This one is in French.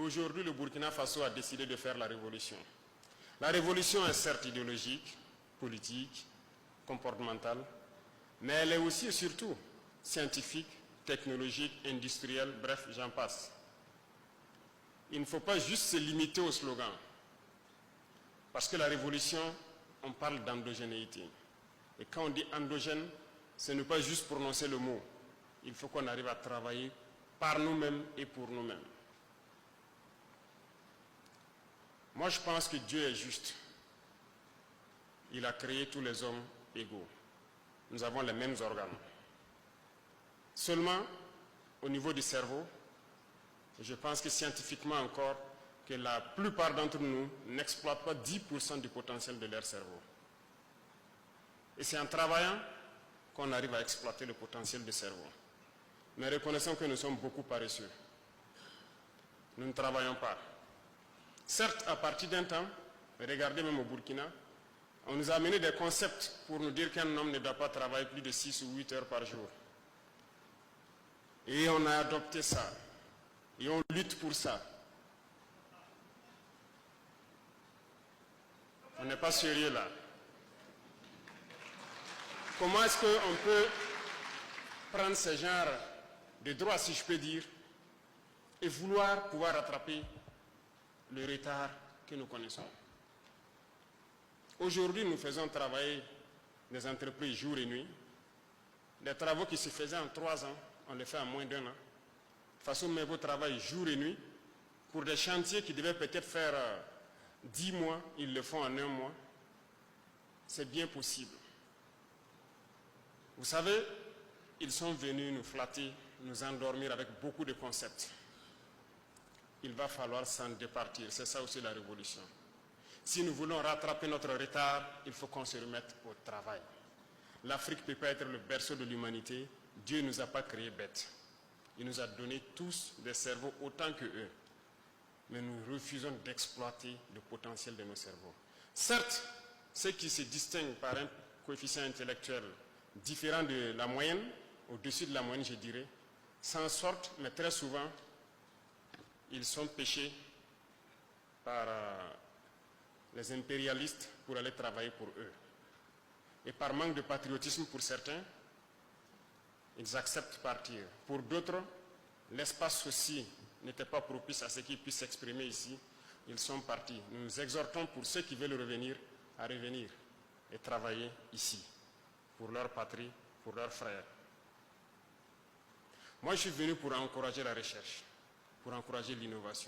aujourd'hui, le Burkina Faso a décidé de faire la révolution. La révolution est certes idéologique, politique, comportementale, mais elle est aussi et surtout scientifique, technologique, industrielle, bref, j'en passe. Il ne faut pas juste se limiter au slogan. Parce que la révolution, on parle d'endogénéité. Et quand on dit endogène, ce n'est pas juste prononcer le mot. Il faut qu'on arrive à travailler par nous-mêmes et pour nous-mêmes. Moi, je pense que Dieu est juste. Il a créé tous les hommes égaux. Nous avons les mêmes organes. Seulement, au niveau du cerveau, je pense que scientifiquement encore, que la plupart d'entre nous n'exploitent pas 10% du potentiel de leur cerveau. Et c'est en travaillant qu'on arrive à exploiter le potentiel du cerveau. Mais reconnaissons que nous sommes beaucoup paresseux. Nous ne travaillons pas. Certes, à partir d'un temps, regardez même au Burkina, on nous a amené des concepts pour nous dire qu'un homme ne doit pas travailler plus de 6 ou 8 heures par jour. Et on a adopté ça. Et on lutte pour ça. On n'est pas sérieux là. Comment est-ce qu'on peut prendre ce genre de droits, si je peux dire, et vouloir pouvoir rattraper le retard que nous connaissons? Aujourd'hui, nous faisons travailler des entreprises jour et nuit. Des travaux qui se faisaient en 3 ans, on les fait en moins d'1 an. Façon Mebo travaille jour et nuit. Pour des chantiers qui devaient peut-être faire 10 mois, ils le font en 1 mois. C'est bien possible. Vous savez, ils sont venus nous flatter, nous endormir avec beaucoup de concepts. Il va falloir s'en départir. C'est ça aussi la révolution. Si nous voulons rattraper notre retard, il faut qu'on se remette au travail. L'Afrique ne peut pas être le berceau de l'humanité. Dieu ne nous a pas créés bêtes. Il nous a donné tous des cerveaux autant que eux. Mais nous refusons d'exploiter le potentiel de nos cerveaux. Certes, ceux qui se distinguent par un coefficient intellectuel différent de la moyenne, au-dessus de la moyenne, je dirais, s'en sortent, mais très souvent, ils sont pêchés par les impérialistes pour aller travailler pour eux. Et par manque de patriotisme pour certains, ils acceptent de partir. Pour d'autres, l'espace aussi n'était pas propice à ce qu'ils puissent s'exprimer ici. Ils sont partis. Nous nous exhortons pour ceux qui veulent revenir à revenir et travailler ici, pour leur patrie, pour leurs frères. Moi, je suis venu pour encourager la recherche, pour encourager l'innovation.